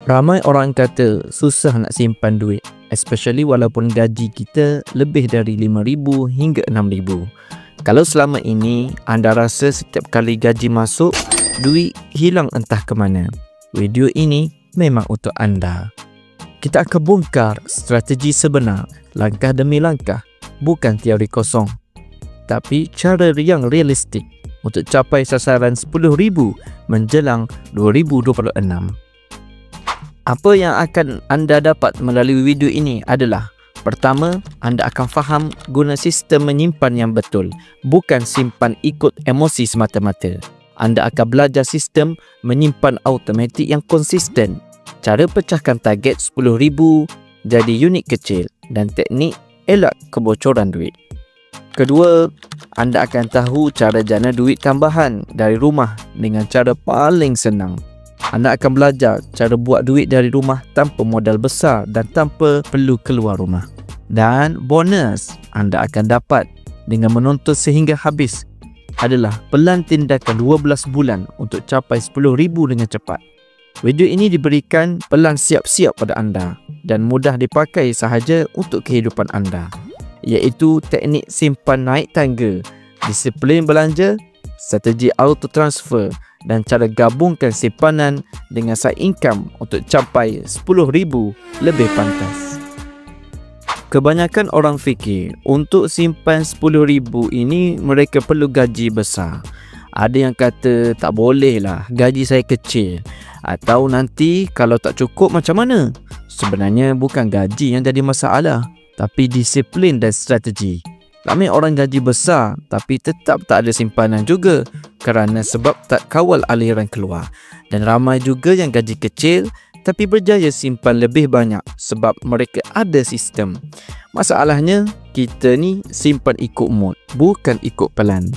Ramai orang kata susah nak simpan duit, especially walaupun gaji kita lebih dari RM5,000 hingga RM6,000. Kalau selama ini anda rasa setiap kali gaji masuk, duit hilang entah ke mana, video ini memang untuk anda. Kita akan bongkar strategi sebenar, langkah demi langkah, bukan teori kosong, tapi cara yang realistik untuk capai sasaran RM10,000 menjelang 2026. Apa yang akan anda dapat melalui video ini adalah: pertama, anda akan faham guna sistem menyimpan yang betul, bukan simpan ikut emosi semata-mata. Anda akan belajar sistem menyimpan automatik yang konsisten, cara pecahkan target RM10,000 jadi unit kecil, dan teknik elak kebocoran duit. Kedua, anda akan tahu cara jana duit tambahan dari rumah dengan cara paling senang. Anda akan belajar cara buat duit dari rumah tanpa modal besar dan tanpa perlu keluar rumah. Dan bonus anda akan dapat dengan menonton sehingga habis adalah pelan tindakan 12 bulan untuk capai RM10,000 dengan cepat. Video ini diberikan pelan siap-siap pada anda dan mudah dipakai sahaja untuk kehidupan anda, iaitu teknik simpan naik tangga, disiplin belanja, strategi auto transfer, dan cara gabungkan simpanan dengan side income untuk capai RM10,000 lebih pantas. Kebanyakan orang fikir untuk simpan RM10,000 ini mereka perlu gaji besar. Ada yang kata tak boleh lah, gaji saya kecil, atau nanti kalau tak cukup macam mana? Sebenarnya bukan gaji yang jadi masalah, tapi disiplin dan strategi. Ramai orang gaji besar tapi tetap tak ada simpanan juga kerana sebab tak kawal aliran keluar. Dan ramai juga yang gaji kecil tapi berjaya simpan lebih banyak sebab mereka ada sistem. Masalahnya, kita ni simpan ikut mood, bukan ikut pelan.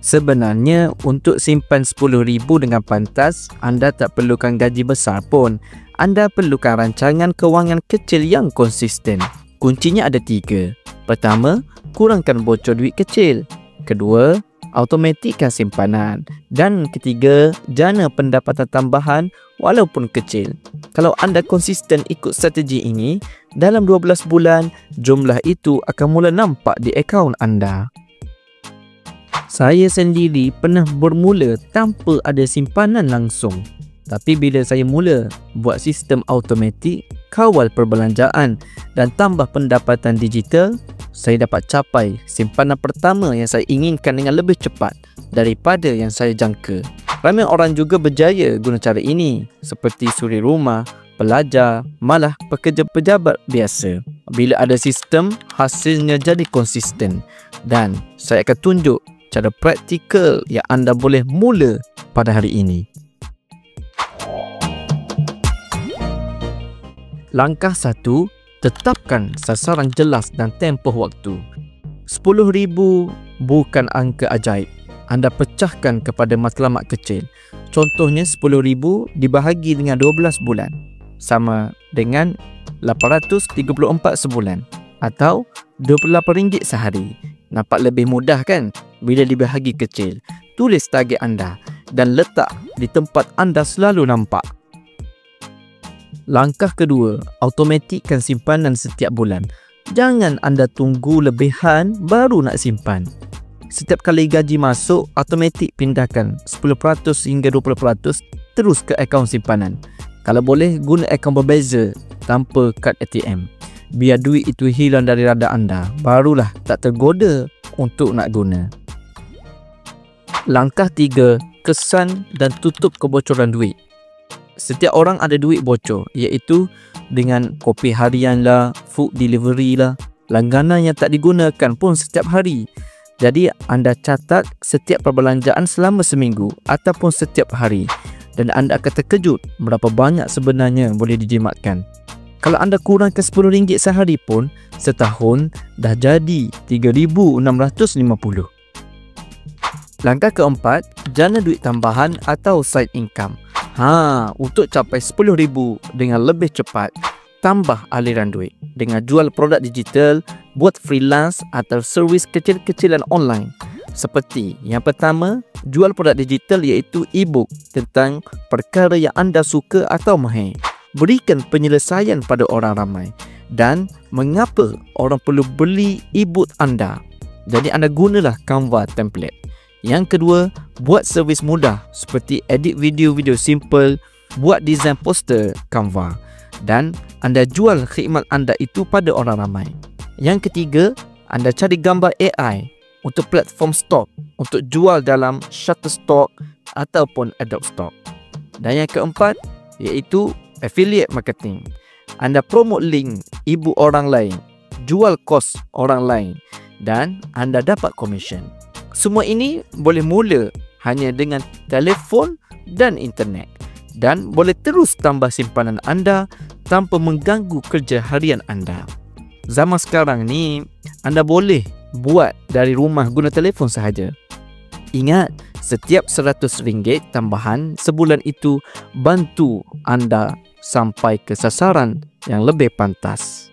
Sebenarnya, untuk simpan RM10,000 dengan pantas, anda tak perlukan gaji besar pun. Anda perlukan rancangan kewangan kecil yang konsisten. Kuncinya ada 3. Pertama, kurangkan bocor duit kecil. Kedua, automatikkan simpanan. Dan ketiga, jana pendapatan tambahan walaupun kecil. Kalau anda konsisten ikut strategi ini, dalam 12 bulan, jumlah itu akan mula nampak di akaun anda. Saya sendiri pernah bermula tanpa ada simpanan langsung. Tapi bila saya mula buat sistem automatik, kawal perbelanjaan dan tambah pendapatan digital, saya dapat capai simpanan pertama yang saya inginkan dengan lebih cepat daripada yang saya jangka. Ramai orang juga berjaya guna cara ini, seperti suri rumah, pelajar, malah pekerja pejabat biasa. Bila ada sistem, hasilnya jadi konsisten. Dan saya akan tunjuk cara praktikal yang anda boleh mula pada hari ini. Langkah 1, tetapkan sasaran jelas dan tempoh waktu. RM10,000 bukan angka ajaib. Anda pecahkan kepada matlamat kecil. Contohnya RM10,000 dibahagi dengan 12 bulan, sama dengan RM834 sebulan atau RM28 sehari. Nampak lebih mudah kan bila dibahagi kecil? Tulis target anda dan letak di tempat anda selalu nampak. Langkah kedua, automatikkan simpanan setiap bulan. Jangan anda tunggu lebihan baru nak simpan. Setiap kali gaji masuk, automatik pindahkan 10% hingga 20% terus ke akaun simpanan. Kalau boleh, guna akaun berbeza tanpa kad ATM. Biar duit itu hilang dari radar anda, barulah tak tergoda untuk nak guna. Langkah 3, kesan dan tutup kebocoran duit. Setiap orang ada duit bocor, iaitu dengan kopi harian lah, food delivery lah, langganan yang tak digunakan pun setiap hari. Jadi anda catat setiap perbelanjaan selama seminggu ataupun setiap hari, dan anda akan terkejut berapa banyak sebenarnya boleh dijimatkan. Kalau anda kurangkan RM10 sehari pun, setahun dah jadi RM3,650. Langkah keempat, jana duit tambahan atau side income. Untuk capai RM10,000 dengan lebih cepat, tambah aliran duit dengan jual produk digital, buat freelance atau servis kecil-kecilan online. Seperti yang pertama, jual produk digital iaitu e-book tentang perkara yang anda suka atau mahir. Berikan penyelesaian pada orang ramai dan mengapa orang perlu beli e-book anda. Jadi anda gunalah Canva template. Yang kedua, buat servis mudah seperti edit video-video simple, buat design poster Canva dan anda jual khidmat anda itu pada orang ramai. Yang ketiga, anda cari gambar AI untuk platform stok untuk jual dalam Shutterstock ataupun Adobe Stock. Dan yang keempat iaitu affiliate marketing. Anda promote link e-book orang lain, jual kos orang lain dan anda dapat komisen. Semua ini boleh mula hanya dengan telefon dan internet dan boleh terus tambah simpanan anda tanpa mengganggu kerja harian anda. Zaman sekarang ni anda boleh buat dari rumah guna telefon sahaja. Ingat, setiap RM100 tambahan sebulan itu bantu anda sampai ke sasaran yang lebih pantas.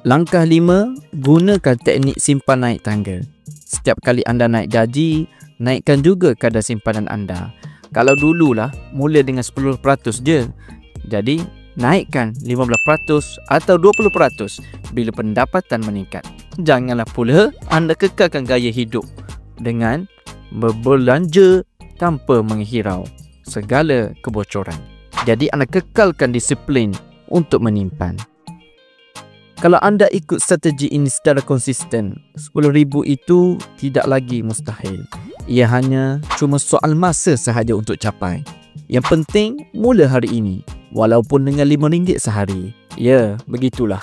Langkah 5, gunakan teknik simpan naik tangga. Setiap kali anda naik gaji, naikkan juga kadar simpanan anda. Kalau dululah mula dengan 10% je. Jadi, naikkan 15% atau 20% bila pendapatan meningkat. Janganlah pula anda kekalkan gaya hidup dengan berbelanja tanpa menghirau segala kebocoran. Jadi anda kekalkan disiplin untuk menyimpan. Kalau anda ikut strategi ini secara konsisten, RM10,000 itu tidak lagi mustahil. Ia hanya cuma soal masa sahaja untuk capai. Yang penting mula hari ini, walaupun dengan RM5 sehari. Ya, begitulah.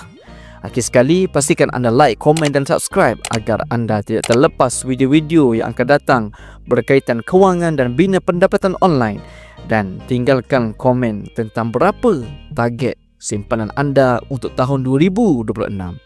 Akhir sekali, pastikan anda like, komen dan subscribe agar anda tidak terlepas video-video yang akan datang berkaitan kewangan dan bina pendapatan online. Dan tinggalkan komen tentang berapa target simpanan anda untuk tahun 2026.